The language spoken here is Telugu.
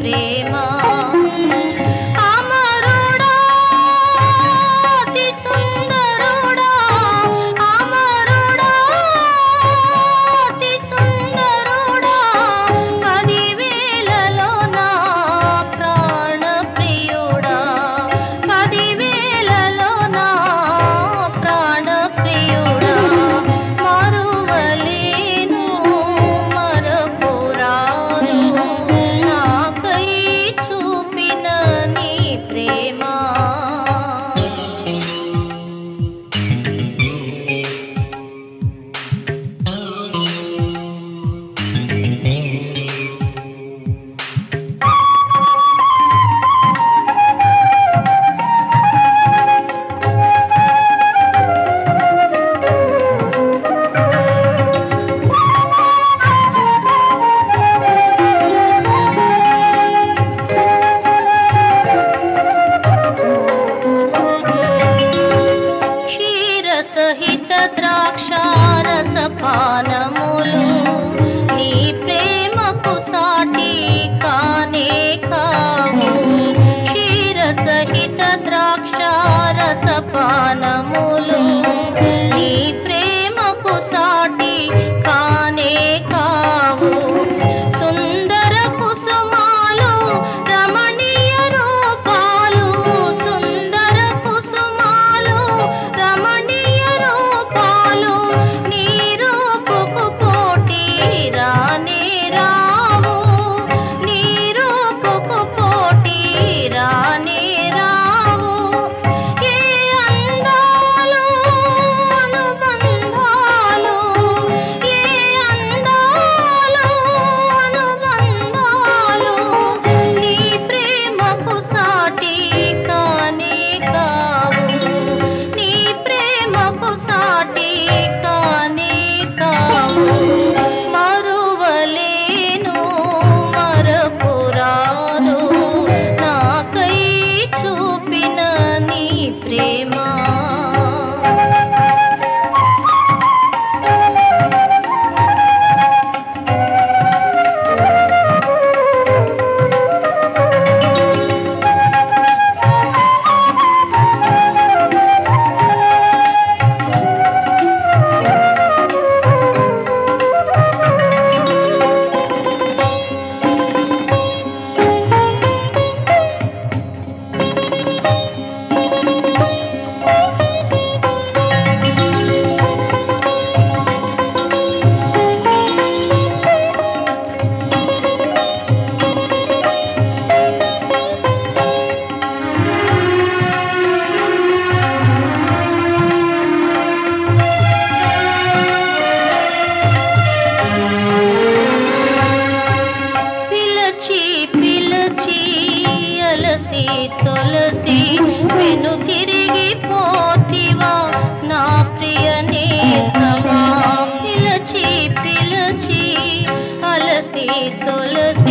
ప్రేమ సహిత ద్రాక్షారస పానములు నీ ప్రేమకు సాటి కానే కావు క్షీర సహిత ద్రాక్షారస పానములు నీ ప్రేమకు సాటి కానే కావు సుందర కుసుమాలు రమణీయ రూపాలు సుందర కుసుమాలు రమణీయ రూపాలు నీ రూపుకు పోటీ రానే రావు నీ రూపుకు పోటీ రానే రావు ఏ అందాలు అనుబంధాలు ఏ అందాలు అనుబంధాలు నీ ప్రేమకు సాటి కానే కావు నీ ప్రేమకు సాటి కానే కావు మరువలేను మరపురాదు నాకై చూపిన నీ ప్రేమ అలసి సొలసి వెను తిరిగి పోతివా నా ప్రియ నేస్తమా పిలచి పిలచి అలసి సొలసి